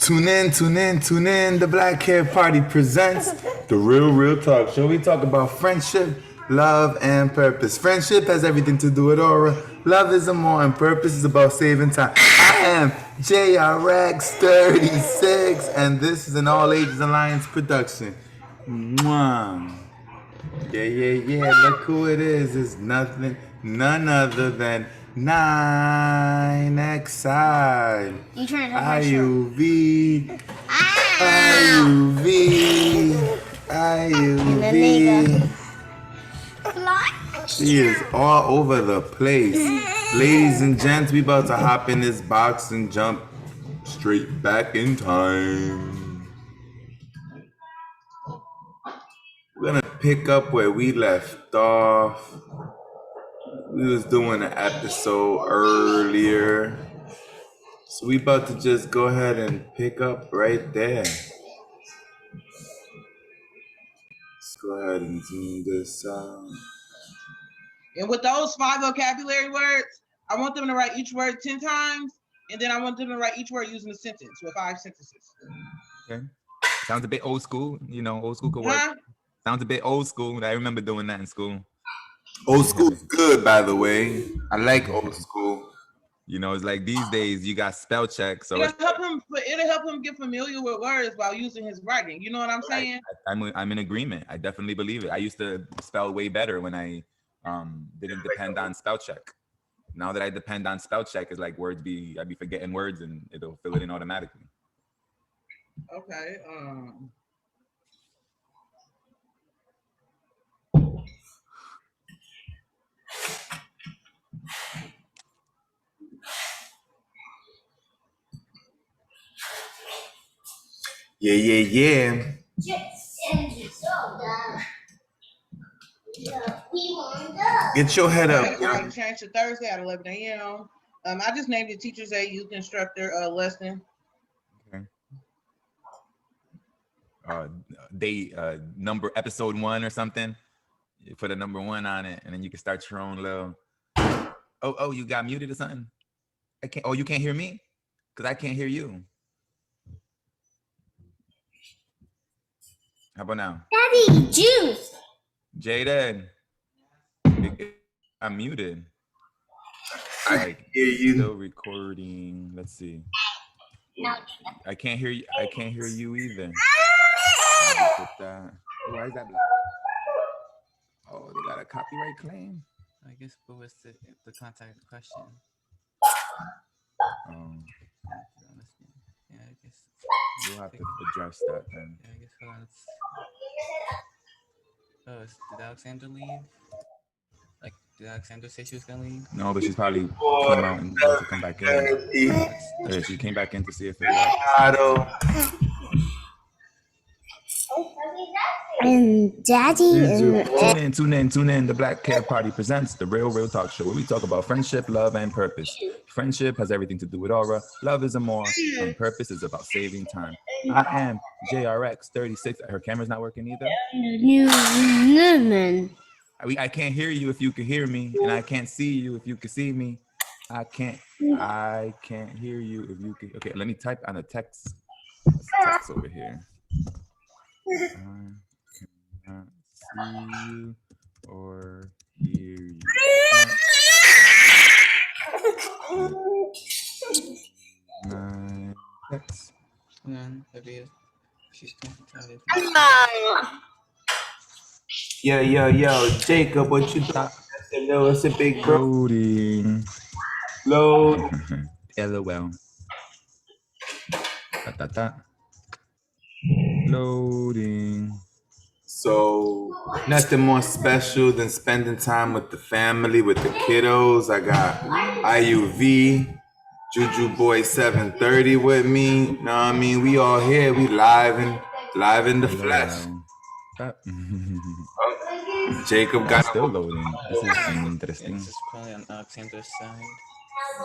Tune in. The Black Hair Party presents the Real Talk Show. We talk about friendship, love, and purpose. Friendship has everything to do with aura. Love is a more, and purpose is about saving time. I am JRX36, and this is an All Ages Alliance production. Mwah. Yeah. Look who it is. It's none other than 9XI. You trying to touch my shirt? IUV. She is all over the place. Ladies and gents, we about to hop in this box and jump straight back in time. We're gonna pick up where we left off. We was doing an episode earlier. So we about to just go ahead and pick up right there. Let's go ahead and zoom this out. And with those 5 vocabulary words, I want them to write each word 10 times, and then I want them to write each word using a sentence with 5 sentences. Okay. Sounds a bit old school, old school could work. Huh? Sounds a bit old school. I remember doing that in school. Old school's good, by the way. I like old school. It's like these days you got spell check, so it'll help him get familiar with words while using his writing. You know what I'm saying? I'm in agreement. I definitely believe it. I used to spell way better when I didn't depend on spell check. Now that I depend on spell check, it's like I'd be forgetting words and it'll fill it in automatically. Okay. Yeah. Get your head up. I changed to Thursday at 11 a.m. I just named the Teachers Aid Youth Instructor lesson. Okay. Number episode 1 or something. You put a number 1 on it, and then you can start your own little. Oh, you got muted or something? You can't hear me? Because I can't hear you. How about now? Daddy, juice. Jaden, I'm muted. I hear you. Still recording. Let's see. No. I can't hear you. I can't hear you either. Why is that? Oh, they got a copyright claim. I guess what was the contact question? Yeah, I guess You'll have to address that then. Yeah, I guess hold on. Did Alexandra leave? Like, did Alexandra say she was gonna leave? No, but she's probably come out and to come back in. Yeah, she came back in to see if it worked. And Daddy. Tune in. The Black Hair Party presents the Real Talk Show, where we talk about friendship, love, and purpose. Friendship has everything to do with aura. Love is a more, and purpose is about saving time. I am JRX36. Her camera's not working either. I can't hear you if you can hear me, and I can't see you if you can see me. I can't hear you if you can. Okay, let me type on a text. Text over here. I cannot see you or hear you. My text. She's concentrated. Yo, Jacob, what you thought? It's a big bro. Loading. Load. LOL. Loading. So nothing more special than spending time with the family, with the kiddos. I got IUV, Juju Boy 730 with me. Know what I mean? We all here. We live in the flesh. Jacob got still loading. This is interesting. This is probably on Alexandra's side.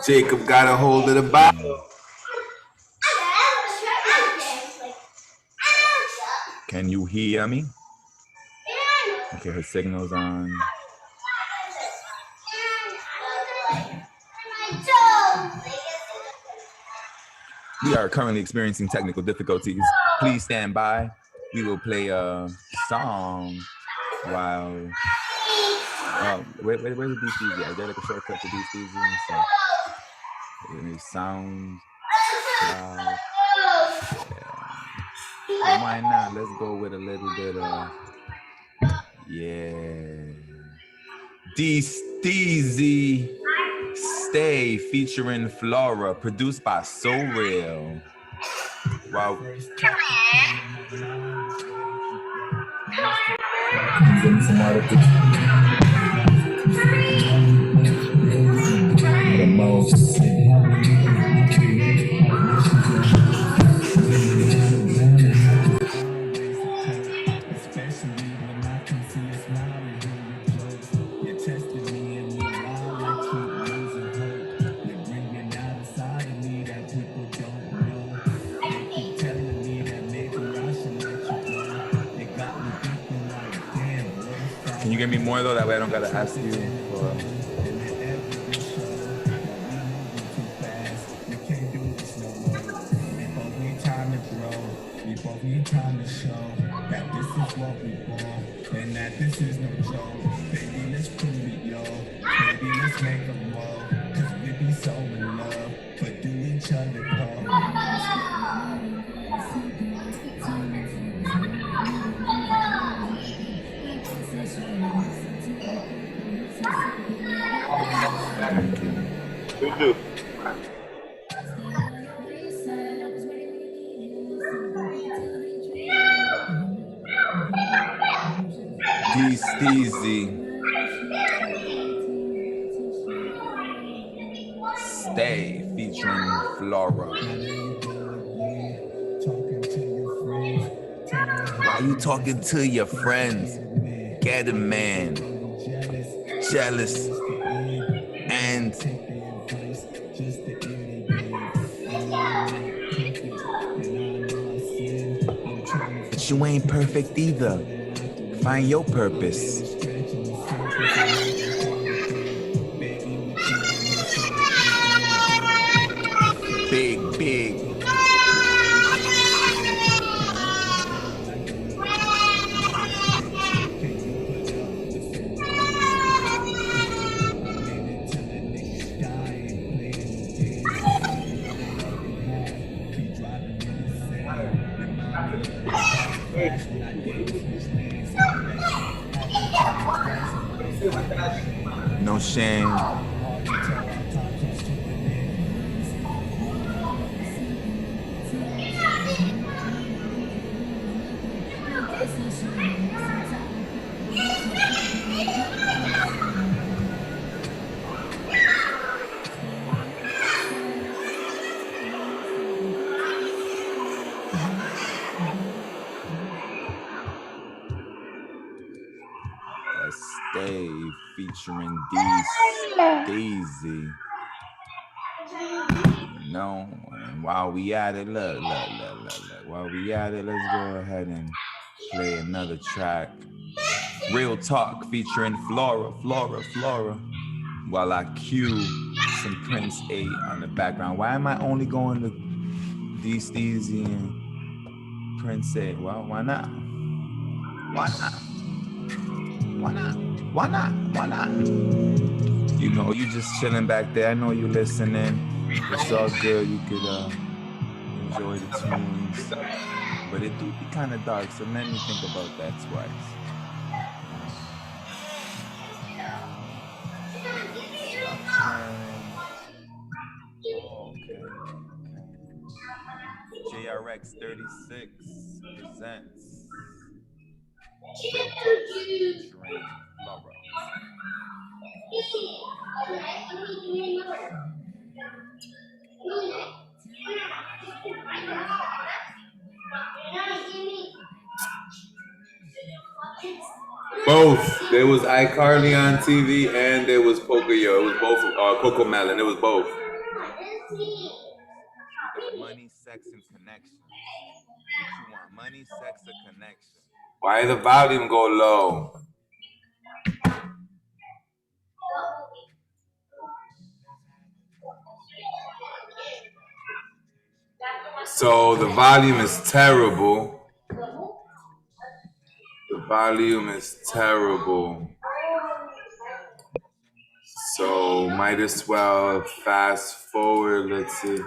Jacob got a hold of the Bible. Can you hear me? Okay, her signal's on. We are currently experiencing technical difficulties. Please stand by. We will play a song while. Where's the DCZ? Is there like a shortcut to DCZ? Sound cloud. Yeah. Why not? Let's go with a little bit of DCZ Stay featuring Flora, produced by So Real. Wow. Can you give me more though? That way I don't gotta ask you for. We both need time to show that this is what we want and that this is no joke. Baby, let's prove it, yo. Baby, let's make a move. Cause we be so in love, but do each other call. Steezy. Stay featuring Flora. Why you talking to your friends? Get a man. Jealous. And but you ain't perfect either. Find your purpose. Big. No shame. Stay featuring Daisy. No, and while we at it, look. While we at it, let's go ahead and play another track. Real Talk featuring Flora. While I cue some Prince 8 on the background. Why am I only going to Steezy and Prince 8? Well, why not? You know, you just chilling back there. I know you listening. It's all good. You could enjoy the tunes. But it do be kind of dark, so let me think about that twice. Okay. JRX 36 presents Real Talk featuring Flora. Both. There was iCarly on TV and there was Pocoyo. It was both. Coco Melon. It was both. We got money, sex, and connection. What you want? Money, sex, or connection? Why the volume go low? So the volume is terrible. The volume is terrible. So might as well fast forward. Let's see.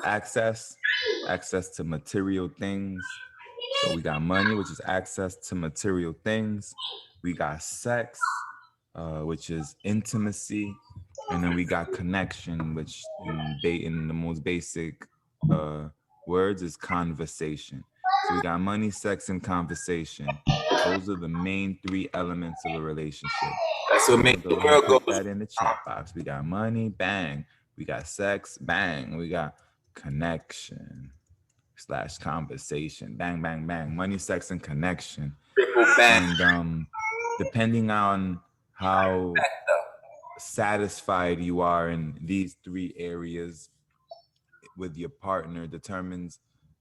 Access to material things. So we got money, which is access to material things. We got sex, which is intimacy, and then we got connection, which in the most basic words is conversation. So we got money, sex, and conversation. Those are the main three elements of a relationship. That's what makes Go the ahead and world put go. that in the chat box. We got money, bang. We got sex, bang. We got connection / conversation, bang, bang, bang. Money, sex, and connection. Triple bang. And depending on how satisfied you are in these three areas with your partner determines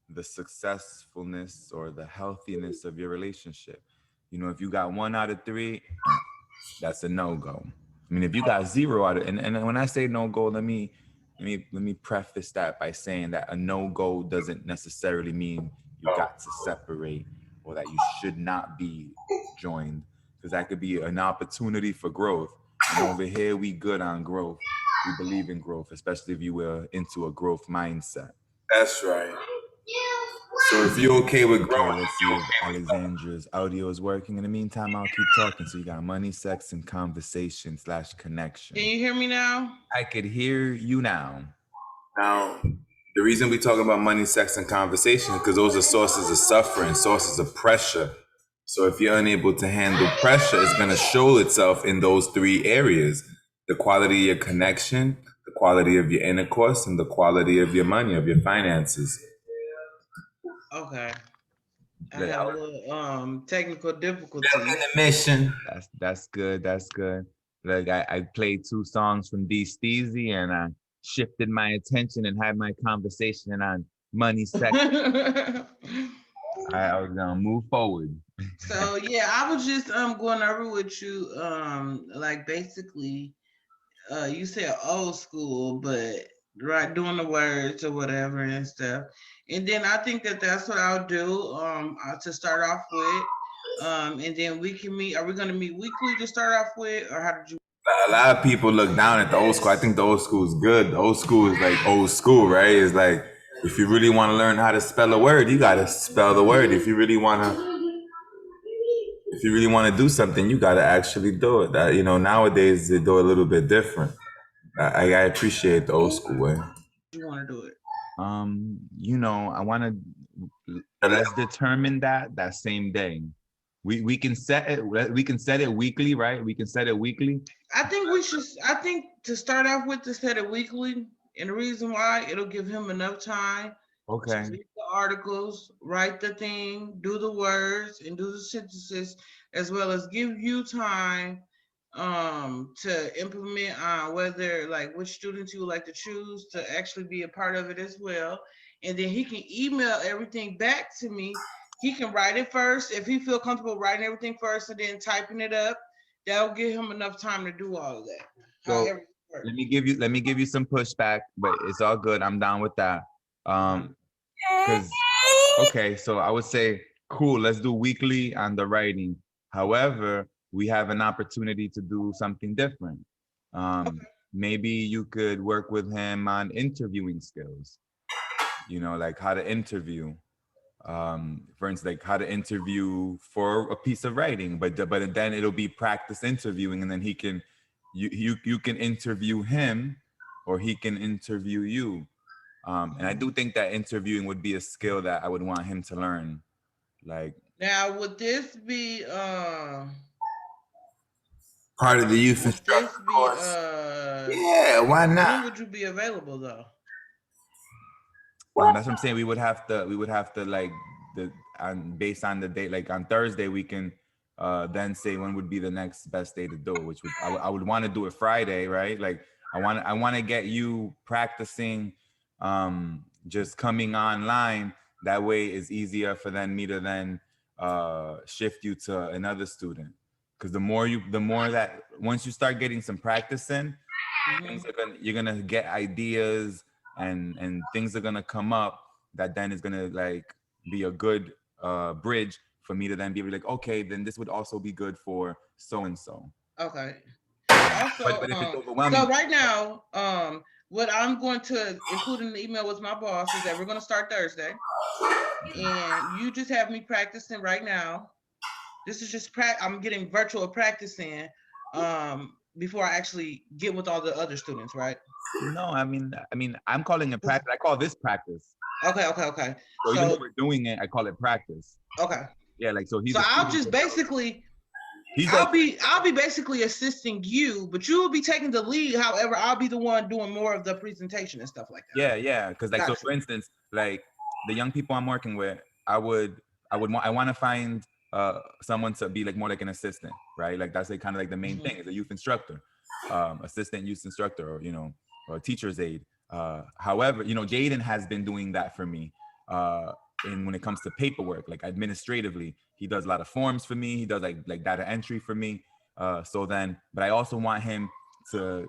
the successfulness or the healthiness of your relationship. You know, if you got 1 out of 3, that's a no-go. I mean, if you got 0 out of, and when I say no-go, let me preface that by saying that a no-go doesn't necessarily mean you got to separate or that you should not be joined, because that could be an opportunity for growth. And over here, we good on growth. We believe in growth, especially if you were into a growth mindset. That's right. So if you're okay with growing, okay, let's see if Alexandra's audio is working. In the meantime, I'll keep talking. So you got money, sex, and conversation / connection. Can you hear me now? I could hear you now. Now, the reason we talk about money, sex, and conversation is because those are sources of suffering, sources of pressure. So if you're unable to handle pressure, it's going to show itself in those 3 areas: the quality of your connection, the quality of your intercourse, and the quality of your money, of your finances. Okay. I had a little technical difficulty. Mission. That's good. That's good. Like I played 2 songs from D Steezy and I shifted my attention and had my conversation on money, sex. I was gonna move forward. So yeah, I was just going over with you like basically you said old school, but right doing the words or whatever and stuff. And then I think that that's what I'll do to start off with. And then we can meet. Are we going to meet weekly to start off with, or how did you? A lot of people look down at the old school. I think the old school is good. The old school is like old school, right? It's like, if you really want to learn how to spell a word, you got to spell the word. If you really want to do something, you got to actually do it. You know, nowadays they do it a little bit different. I appreciate the old school way. You want to do it? You know, I want to let's determine that same day. We can set it. We can set it weekly, right? We can set it weekly. I think we should. I think to start off with, to set it weekly, and the reason why, it'll give him enough time to Okay. read the articles, write the thing, do the words, and do the sentences, as well as give you time to implement on whether, like, which students you would like to choose to actually be a part of it as well. And then he can email everything back to me. He can write it first if he feel comfortable writing everything first and then typing it up. That'll give him enough time to do all of that. So let me give you some pushback, but it's all good. I'm down with that. Because okay, so I would say cool. Let's do weekly on the writing. However, we have an opportunity to do something different. Maybe you could work with him on interviewing skills. You know, like how to interview. For instance, like how to interview for a piece of writing, but then it'll be practice interviewing, and then you can interview him, or he can interview you. And I do think that interviewing would be a skill that I would want him to learn. Like, now, would this be part of the youth would instructor this be course? Yeah, why when not? would you be available though? that's what I'm saying. We would have to like based on the date, like on Thursday, we can then say when would be the next best day to do it, which I would want to do it Friday, right? Like I want to get you practicing, just coming online. That way it's easier for me to then shift you to another student. Because the more that once you start getting some practice in, Mhm. you're gonna get ideas, and things are gonna come up that then is gonna like be a good bridge for me to then be like, okay, then this would also be good for so and so. Okay. But Also, if it's so overwhelming, right now, what I'm going to include in the email with my boss is that we're going to start Thursday, and you just have me practicing right now. This is just I'm getting virtual practice in, before I actually get with all the other students, right? no, I mean, I'm calling it practice. I call this practice. Okay, okay, okay. So even though So, we're doing it, I call it practice. okay. Yeah, like so he's So a I'll student. just basically He's like, I'll be basically assisting you, but you will be taking the lead. However, I'll be the one doing more of the presentation and stuff like that. yeah, because like, so Gotcha. for instance, like the young people I'm working with, I want to find someone to be like more like an assistant, right? Like that's like kind of like the main thing is a youth instructor, assistant youth instructor, or or a teacher's aide. However, Jaden has been doing that for me. In when it comes to paperwork, like administratively, he does a lot of forms for me. He does like data entry for me. But I also want him to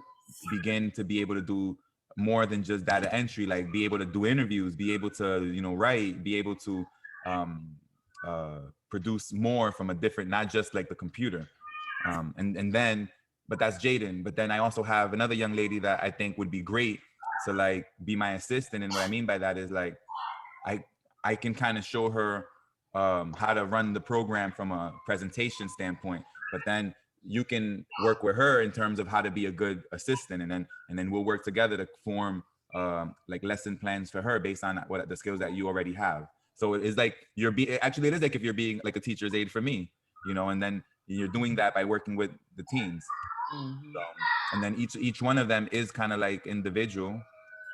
begin to be able to do more than just data entry, like be able to do interviews, be able to write, be able to um, produce more from a different, not just like the computer. And then, but that's Jaden. But then I also have another young lady that I think would be great to like be my assistant. And what I mean by that is like I I can kind of show her how to run the program from a presentation standpoint, but then you can work with her in terms of how to be a good assistant, and then we'll work together to form like lesson plans for her based on what the skills that you already have. So it's like actually it is like if you're being like a teacher's aide for me, and then you're doing that by working with the teens. Mhm. So, and then each one of them is kind of like individual,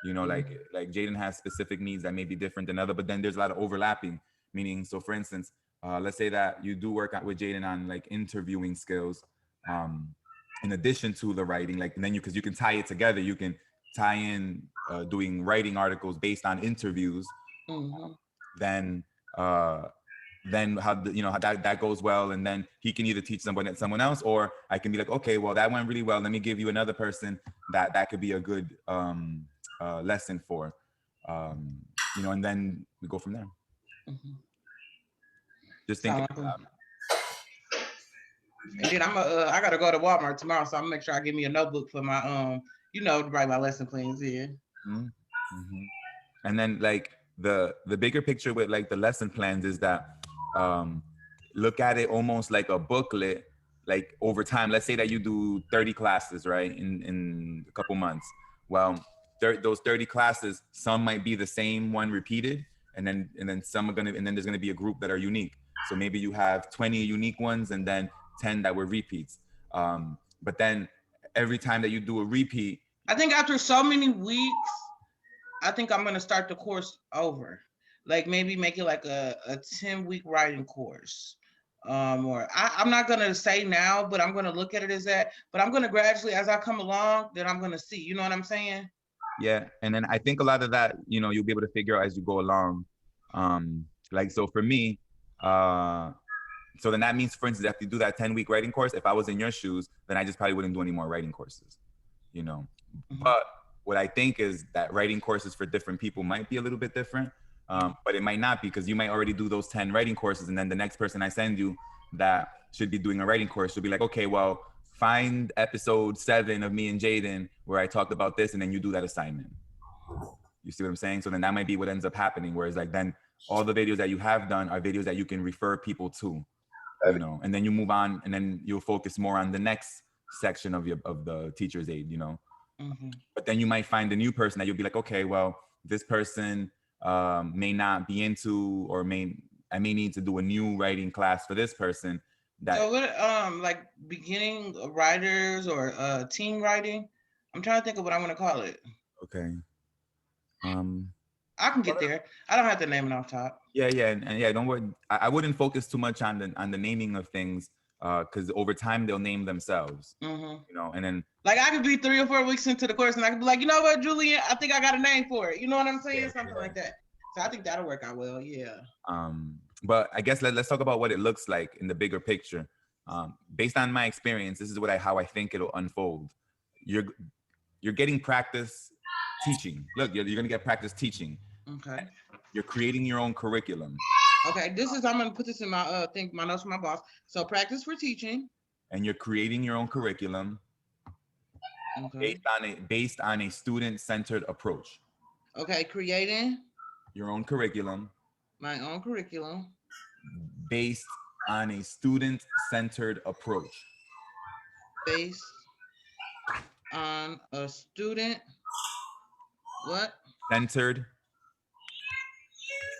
like Mhm. Jaden has specific needs that may be different than other, but then there's a lot of overlapping. Meaning, so for instance, let's say that you do work out with Jaden on like interviewing skills, um, in addition to the writing, like, and then because you can tie it together, you can tie in doing writing articles based on interviews. Mhm. Then uh, then how how that goes well, and then he can either teach someone else, or I can be like, okay, well that went really well, let me give you another person that could be a good lesson for, um and then we go from there. Mhm. Just thinking Sound like out loud. and then I gotta go to Walmart tomorrow, so I'm gonna make sure I give me a notebook for my to write my lesson plans in. Mm-hmm. And then like the bigger picture with like the lesson plans is that um look at it almost like a booklet, like over time. Let's say that you do 30 classes, right, in a couple months. Well, those 30 classes, some might be the same one repeated, and then some are gonna, and then there's gonna be a group that are unique. So maybe you have 20 unique ones and then 10 that were repeats. But then every time that you do a repeat, I think after so many weeks, I think I'm gonna start the course over. Like maybe make it like a 10-week writing course. Or I'm not gonna say now, but I'm gonna look at it as that. But I'm gonna gradually, as I come along, then I'm gonna see. You know what I'm saying? yeah, and then I think a lot of that, you'll be able to figure out as you go along. Like so for me, so then that means, for instance, if you do that 10-week writing course, if I was in your shoes, then I just probably wouldn't do any more writing courses, you know. Mhm. But what I think is that writing courses for different people might be a little bit different, but it might not be, because you might already do those 10 writing courses, and then the next person I send you that should be doing a writing course should be like, okay, well, find episode 7 of me and Jaden where I talked about this, and then you do that assignment. You see what I'm saying? So then that might be what ends up happening. Whereas like then all the videos that you have done are videos that you can refer people to, and then you move on, and then you'll focus more on the next section of the teacher's aid, Mhm. But then you might find a new person that you'll be like, okay, well, this person may not be into, or I may need to do a new writing class for this person. That So what like beginning writers or team writing? I'm trying to think of what I want to call it. okay. Um, I can get there. I don't have to name it off top. yeah, and yeah, don't worry. I wouldn't focus too much on the naming of things, because over time they'll name themselves, Hmm. and then Like I could be 3 or 4 weeks into the course and I could be like, you know what, Julian, I think I got a name for it. You know what I'm saying? Something like that. So I think that'll work out well. Yeah. But I guess let's talk about what it looks like in the bigger picture. Based on my experience, this is how I think it'll unfold. You're you're getting practice teaching. Look, you're gonna get practice teaching. Okay. You're creating your own curriculum. Okay, I'm gonna put this in my my notes from my boss. So practice for teaching. And you're creating your own curriculum Okay. based on a student-centered approach. Okay, creating Your own curriculum my own curriculum based on a student-centered approach. based on a student Centered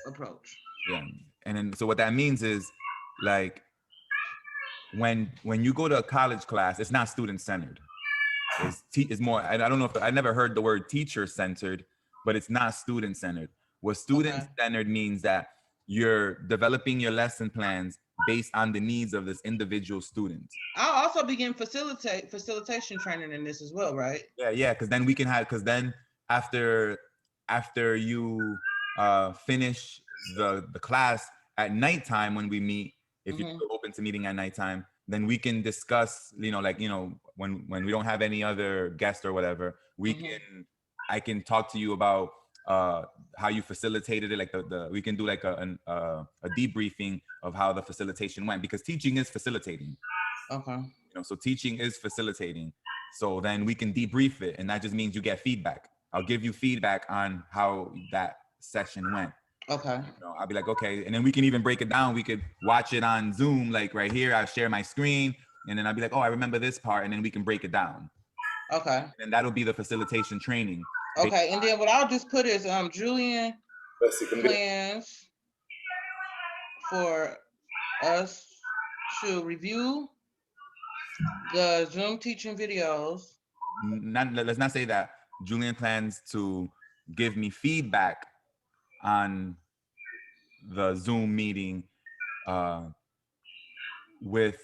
approach. Yeah. And then so what that means is like when you go to a college class, it's not student-centered. It's more, I don't know if I never heard the word teacher-centered, but it's not student-centered. What student-centered means that you're developing your lesson plans based on the needs of this individual student. I'll also begin facilitation training in this as well, right? Yeah, because then we can have, because then after you finish the class at nighttime when we meet, if you're open to meeting at nighttime, then we can discuss, when we don't have any other guest or whatever, I can talk to you about how you facilitated it, like we can do like a debriefing of how the facilitation went, because teaching is facilitating. Okay. So teaching is facilitating. So then we can debrief it, and that just means you get feedback. I'll give you feedback on how that session went. Okay. I'll be like, okay, and then we can even break it down. We could watch it on Zoom, like right here. I'll share my screen, and then I'll be like, oh, I remember this part, and then we can break it down. Okay. And that'll be the facilitation training. Okay, and then what I'll just put is Julian plans for us to review the Zoom teaching videos. Let's not say that. Julian plans to give me feedback on the Zoom meeting with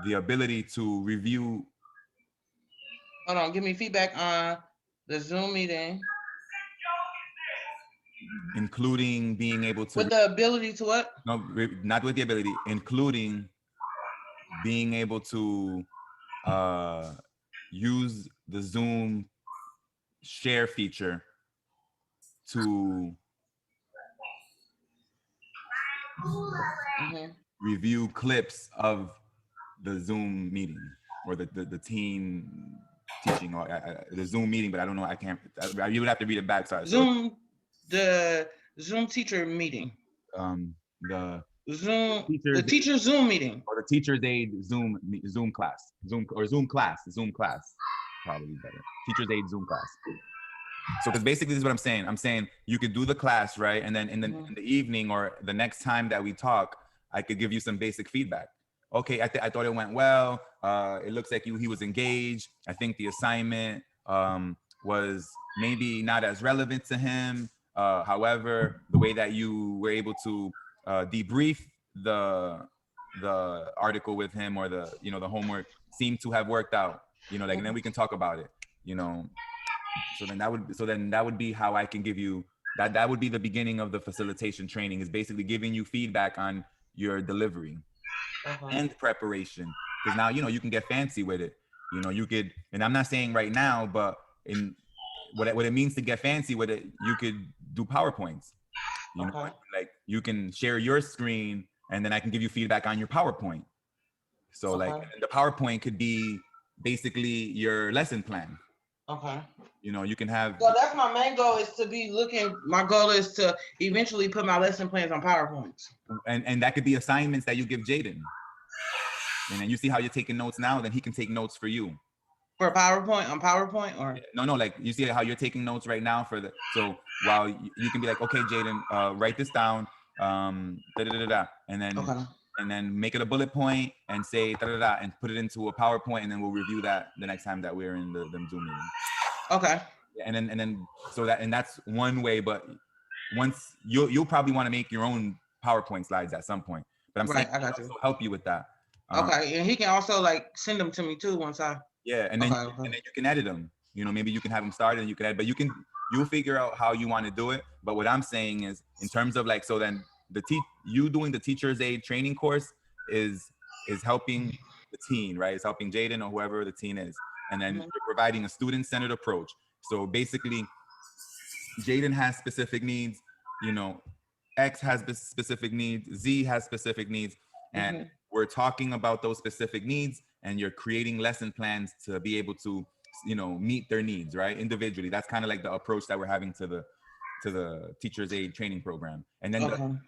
the ability to review. Hold on, give me feedback on the Zoom meeting. Including being able to. With the ability to what? No, not with the ability, including being able to use the Zoom share feature to review clips of the Zoom meeting or the team teaching or the Zoom meeting, but I don't know. I can't. You would have to read it back. Sorry. Zoom, the Zoom teacher meeting. The teacher Zoom meeting or the teacher's aid Zoom class, Zoom class, probably better. Teacher's aid Zoom class. So because basically this is what I'm saying. I'm saying you could do the class, right? And then in the evening or the next time that we talk, I could give you some basic feedback. Okay, I thought it went well. It looks like he was engaged. I think the assignment was maybe not as relevant to him. However, the way that you were able to debrief the article with him or the homework seemed to have worked out. And then we can talk about it. So then that would be how I can give you that would be the beginning of the facilitation training, is basically giving you feedback on your delivery and preparation. Because now, you can get fancy with it. You could, and I'm not saying right now, but in what it means to get fancy with it, you could do PowerPoints. Like you can share your screen and then I can give you feedback on your PowerPoint. So like the PowerPoint could be basically your lesson plan. Okay. You can have. So that's my main goal, is to be looking. My goal is to eventually put my lesson plans on PowerPoints. And that could be assignments that you give Jaden. And then you see how you're taking notes now, then he can take notes for you. For PowerPoint, on PowerPoint, or? No, like you see how you're taking notes right now so while you can be like, okay, Jaden, write this down, and then and then make it a bullet point and say and put it into a PowerPoint, and then we'll review that the next time that we're in the Zoom meeting. Okay. And then so that's one way, but once you'll probably want to make your own PowerPoint slides at some point. But I'm saying I got to help you with that. Okay, and he can also like send them to me too once I. Yeah, and then and then you can edit them. Maybe you can have them started and you can edit, but you'll figure out how you want to do it. But what I'm saying is, in terms of like, so then you doing the teacher's aid training course is helping the teen, right? It's helping Jaden or whoever the teen is. and then you're providing a student-centered approach. So basically, Jaden has specific needs, you know, X has specific needs, Z has specific needs, and we're talking about those specific needs, and you're creating lesson plans to be able to, you know, meet their needs, right? Individually. That's kind of like the approach that we're having to the teacher's aid training program. And then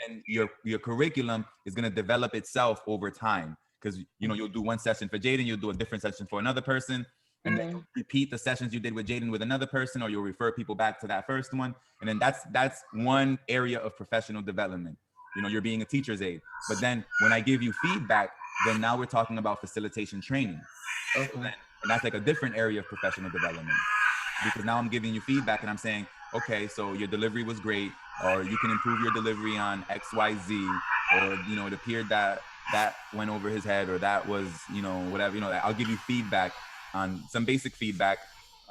and your curriculum is going to develop itself over time, because you know, you'll do one session for Jaden, you'll do a different session for another person, and then you'll repeat the sessions you did with Jaden with another person, or you'll refer people back to that first one. And then that's one area of professional development. You know, you're being a teacher's aide. But then when I give you feedback, then now we're talking about facilitation training. So then, and that's like a different area of professional development, because now I'm giving you feedback and I'm saying, okay, so your delivery was great, or you can improve your delivery on XYZ, or, you know, it appeared that went over his head, or that was, you know, whatever, you know, I'll give you feedback on some basic feedback.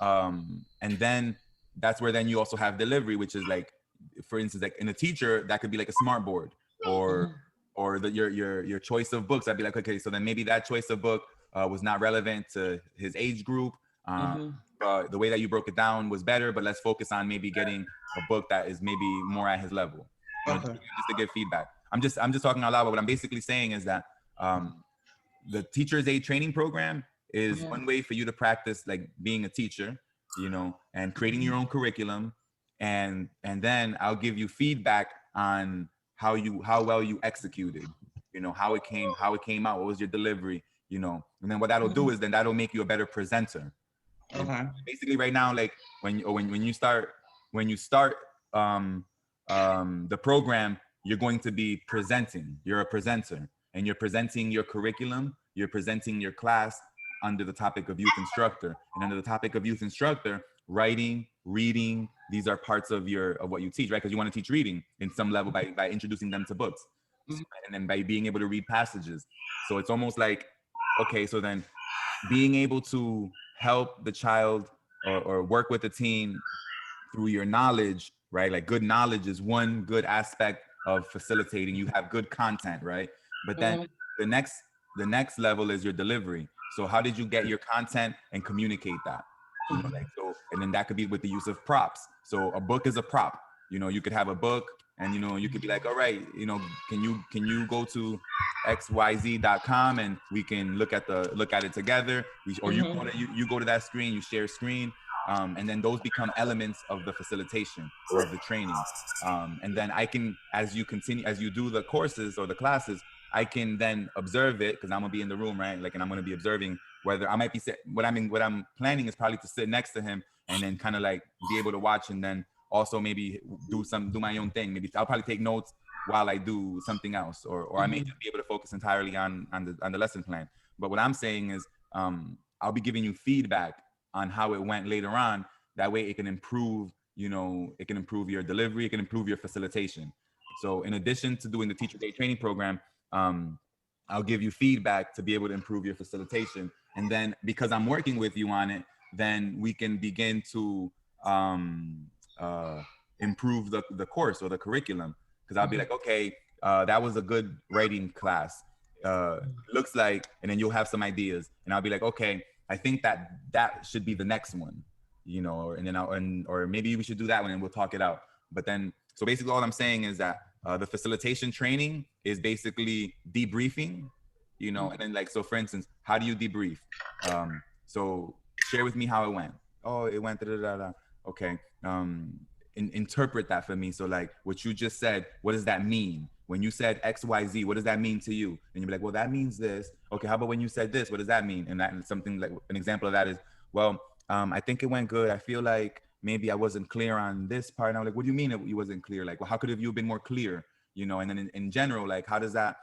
And then that's where then you also have delivery, which is like, for instance, like in a teacher, that could be like a smart board, or your choice of books. I'd be like, okay, so then maybe that choice of book was not relevant to his age group. The way that you broke it down was better, but let's focus on maybe getting a book that is maybe more at his level. You know, just to give feedback. I'm just talking out loud, but what I'm basically saying is that the teacher's aid training program is one way for you to practice like being a teacher, you know, and creating your own curriculum. And then I'll give you feedback on how well you executed, you know, how it came out, what was your delivery, you know. And then what that'll do is then that'll make you a better presenter. Basically right now, like when you start the program, you're going to be presenting. You're a presenter, and you're presenting your curriculum, you're presenting your class under the topic of youth instructor. And under the topic of youth instructor, writing, reading, these are parts of what you teach, right? Because you want to teach reading in some level by introducing them to books, and then by being able to read passages. So it's almost like, okay, so then being able to help the child or work with the teen through your knowledge, right? Like good knowledge is one good aspect of facilitating. You have good content, right? But then the next level is your delivery. So how did you get your content and communicate that? You know, like, so, and then that could be with the use of props. So a book is a prop. You know, you could have a book, and you know, you could be like, all right, you know, can you go to xyz.com and we can look at it together, or you go to that screen, you share screen, and then those become elements of the facilitation or of the training. And then I can, as you do the courses or the classes, I can then observe it, because I'm gonna be in the room, right? Like, and I'm gonna be observing whether I might be what I'm planning is probably to sit next to him and then kind of like be able to watch, and then also maybe do my own thing. Maybe I'll probably take notes while I do something else, or I may just be able to focus entirely on the lesson plan. But what I'm saying is, I'll be giving you feedback on how it went later on. That way it can improve, you know, it can improve your delivery, it can improve your facilitation. So in addition to doing the teacher day training program, I'll give you feedback to be able to improve your facilitation. And then because I'm working with you on it, then we can begin to improve the course or the curriculum. Because I'll be like, okay, that was a good writing class. Looks like, and then you'll have some ideas, and I'll be like, okay, I think that should be the next one, you know, and then or maybe we should do that one, and we'll talk it out. But then, so basically, all I'm saying is that the facilitation training is basically debriefing, you know, and then like, so for instance, how do you debrief? So share with me how it went. Oh, it went da-da-da-da. Okay. Interpret that for me. So like what you just said, what does that mean? When you said XYZ, what does that mean to you? And you'll be like, well, that means this. Okay, how about when you said this, what does that mean? And that, and something like an example of that is, well, I think it went good. I feel like maybe I wasn't clear on this part. And I'm like, what do you mean you wasn't clear? Like, well, how could have you been more clear? You know, and then in general, like, how does that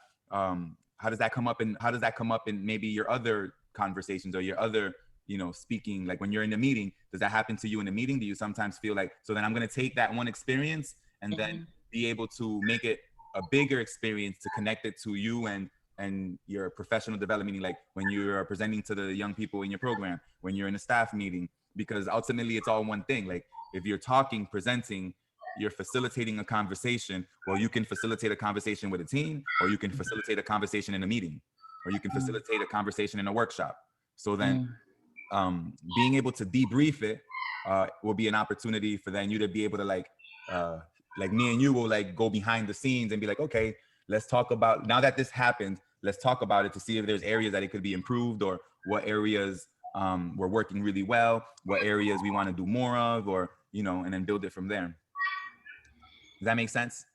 come up in maybe your other conversations or your other, you know, speaking, like when you're in a meeting, does that happen to you in a meeting? Do you sometimes feel like, so then I'm going to take that one experience and then be able to make it a bigger experience to connect it to you and your professional development, meaning like when you're presenting to the young people in your program, when you're in a staff meeting, because ultimately it's all one thing. Like if you're talking, presenting, you're facilitating a conversation. Well, you can facilitate a conversation with a team, or you can facilitate a conversation in a meeting, or you can facilitate a conversation in a workshop. So then being able to debrief it will be an opportunity for then you to be able to like me and you will like go behind the scenes and be like, okay, let's talk about, now that this happened, let's talk about it to see if there's areas that it could be improved, or what areas we're working really well, what areas we want to do more of, or, and then build it from there. Does that make sense?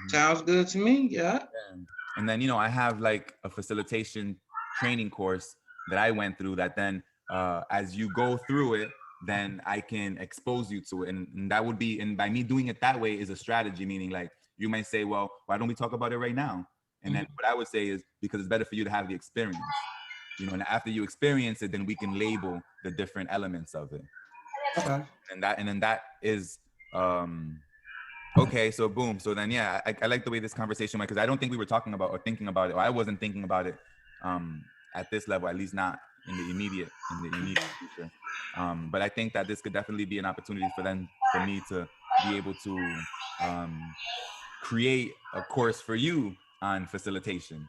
Sounds good to me. Yeah. And then, I have like a facilitation training course that I went through that then as you go through it, then I can expose you to it. And that would be, and by me doing it that way is a strategy, meaning like you might say, well, why don't we talk about it right now? And then what I would say is, because it's better for you to have the experience, and after you experience it, then we can label the different elements of it. Okay. And then that is, okay, so boom. So then, yeah, I like the way this conversation went, because I don't think we were talking about or thinking about it, or I wasn't thinking about it at this level, at least not in the immediate future. But I think that this could definitely be an opportunity for me to be able to create a course for you on facilitation,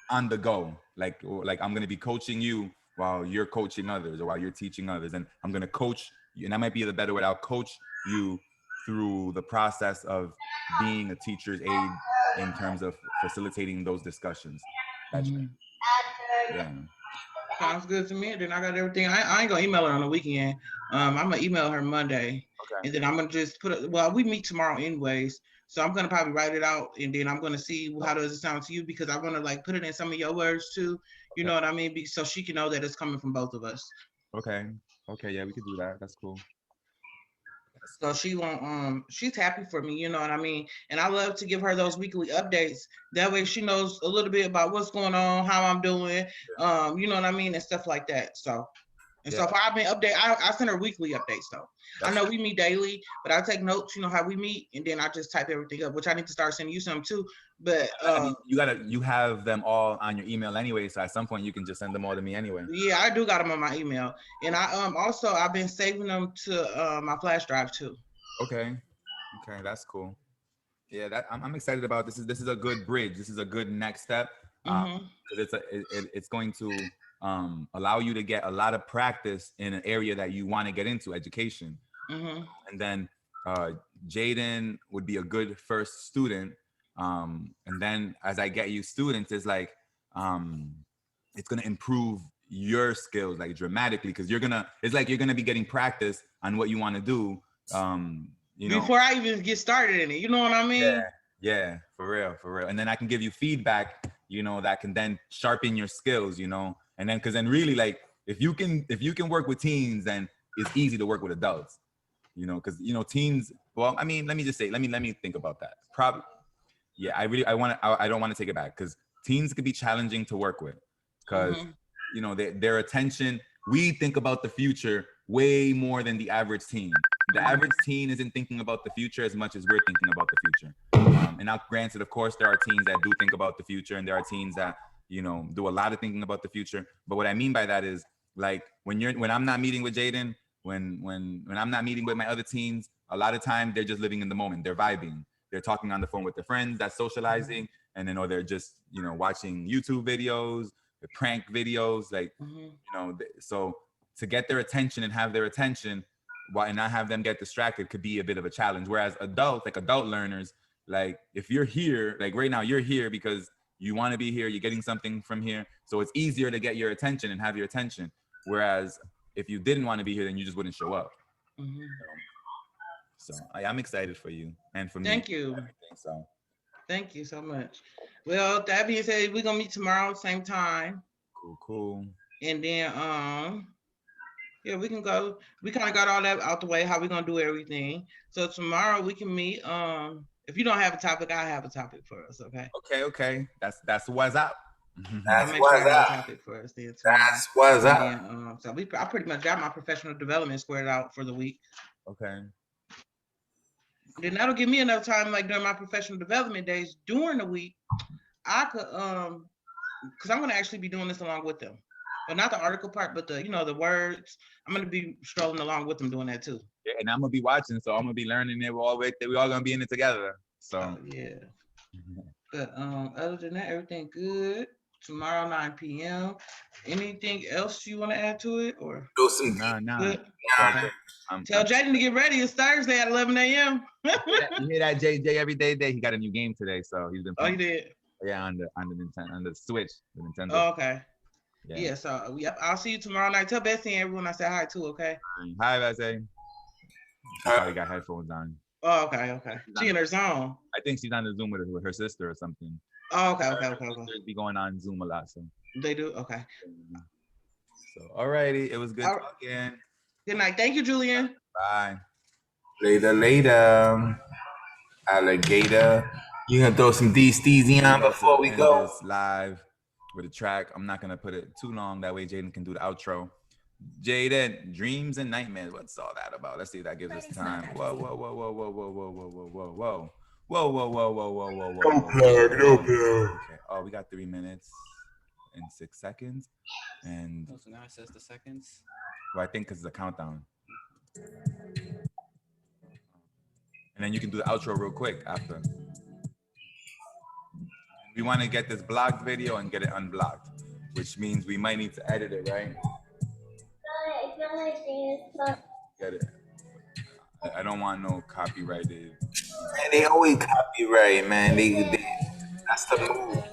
on the go. Like I'm going to be coaching you while you're coaching others, or while you're teaching others. And I'm going to coach you, and that might be the better way. I'll coach you through the process of being a teacher's aide in terms of facilitating those discussions. Yeah. Sounds good to me. Then I got everything. I ain't gonna email her on the weekend. I'm gonna email her Monday, and then I'm gonna just put it. Well, we meet tomorrow anyways, so I'm gonna probably write it out, and then I'm gonna see how does it sound to you, because I want to like put it in some of your words too. You know what I mean? So she can know that it's coming from both of us. Okay. Yeah, we could do that. That's cool. So she won't. She's happy for me. You know what I mean? And I love to give her those weekly updates. That way she knows a little bit about what's going on, how I'm doing. You know what I mean, and stuff like that. So. And so if I've been update, I send her weekly updates though. I know we meet daily, but I take notes, how we meet, and then I just type everything up, which I need to start sending you some too. But I mean, you have them all on your email anyway, so at some point you can just send them all to me anyway. Yeah, I do got them on my email, and I also I've been saving them to my flash drive too. Okay, that's cool. Yeah, that I'm excited about. This is a good bridge. This is a good next step, because it's going to allow you to get a lot of practice in an area that you want to get into, education. And then Jaden would be a good first student. And then as I get you students, it's like it's gonna improve your skills like dramatically, because it's like you're gonna be getting practice on what you want to do. Before I even get started in it, you know what I mean? Yeah, for real. And then I can give you feedback, that can then sharpen your skills, and then because then really like if you can work with teens, then it's easy to work with adults, because teens. Well, I mean, let me just say, let me think about that. Probably, yeah. I don't want to take it back, because teens could be challenging to work with, because their attention. We think about the future way more than the average teen. The average teen isn't thinking about the future as much as we're thinking about the future. And now, granted, of course, there are teens that do think about the future, and there are teens that do a lot of thinking about the future. But what I mean by that is, like, when I'm not meeting with Jaden, when I'm not meeting with my other teens, a lot of time they're just living in the moment. They're vibing. They're talking on the phone with their friends. That's socializing, and then or they're just watching YouTube videos, the prank videos, like so to get their attention and have their attention and not have them get distracted could be a bit of a challenge. Whereas adult learners, like if you're here, like right now, you're here because you want to be here, you're getting something from here. So it's easier to get your attention and have your attention. Whereas if you didn't want to be here, then you just wouldn't show up. So I'm excited for you and for me. Thank you. So thank you so much. Well, that being said, we're gonna meet tomorrow, same time. Cool. And then yeah, we can go. We kind of got all that out the way, how we're gonna do everything. So tomorrow we can meet. If you don't have a topic, I have a topic for us, okay? Okay. That's what's up. That's what's up. Topic for us then tomorrow. That's what's up. So I pretty much got my professional development squared out for the week. Okay. Then that'll give me enough time, like during my professional development days during the week, I could because I'm gonna actually be doing this along with them. But not the article part, but the the words. I'm gonna be strolling along with them doing that too. Yeah, and I'm gonna be watching, so I'm gonna be learning it. We're all gonna be in it together. So yeah. But other than that, everything good. tomorrow 9 p.m. Anything else you want to add to it, or Do some Nah. good? deep. Okay. Tell Jaden to get ready. It's Thursday at 11 a.m. You hear that, JJ? Every day. He got a new game today, so he's been Oh, you playing. did? Yeah, on the Nintendo, on the Switch, the Nintendo. Oh, okay. Yeah. Yeah. So yep, I'll see you tomorrow night. Tell Bessie and everyone I said hi too. Okay. Hi, Bessie. She probably got headphones on. Oh, okay. She in her zone. I think she's on the Zoom with her sister or something. Oh, okay. Sisters be going on Zoom a lot, so. They do? Okay. So, alrighty. It was good talking. Good night. Thank you, Julian. Bye. Later. Alligator. You gonna throw some D-Steezy on before we go? This live with a track. I'm not gonna put it too long. That way Jaden can do the outro. Jaden, dreams and nightmares. What's all that about? Let's see if that gives us time. Whoa. Okay. Oh, we got 3 minutes and 6 seconds. And so now it says the seconds. Well, I think because it's a countdown. And then you can do the outro real quick after. We want to get this blocked video and get it unblocked, which means we might need to edit it, right? Get it. I don't want no copyrighted. Man, they always copyright, man. That's the move.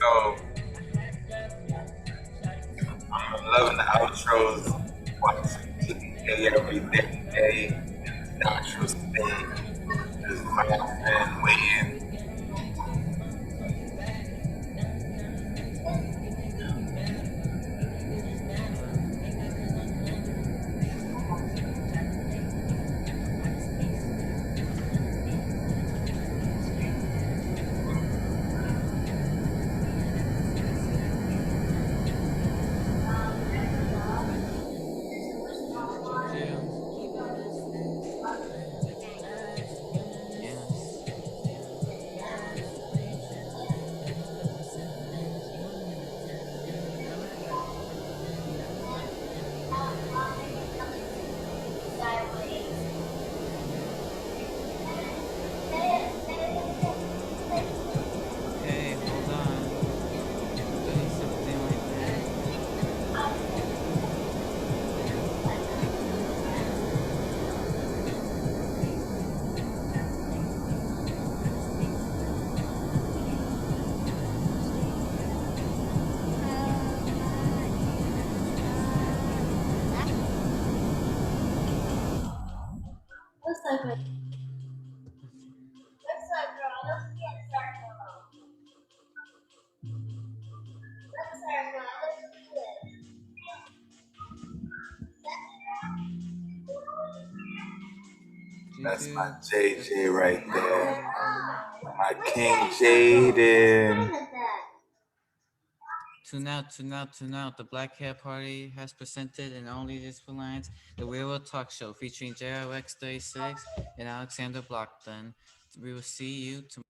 So, I'm loving the outros. Watching TDK every day. Natural state. Just laughing, waiting. Okay, hold on. Doing something like that. That's my JJ right there. My King Jaden. Tune out. The Black Hat Party has presented and only this lines the Railroad Talk Show featuring JRX36 and Alexander Blockton. We will see you tomorrow.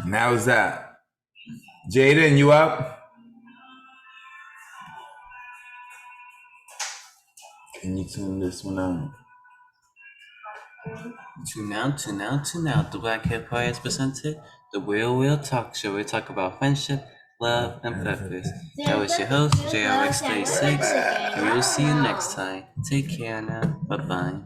Now's that. Jaden, you up? Can you tune this one out? Tune out. The Black Hat Party has presented the Real Talk Show. We talk about friendship, love, and purpose. That was your host, JRX36, and we will see you next time. Take care now. Bye-bye.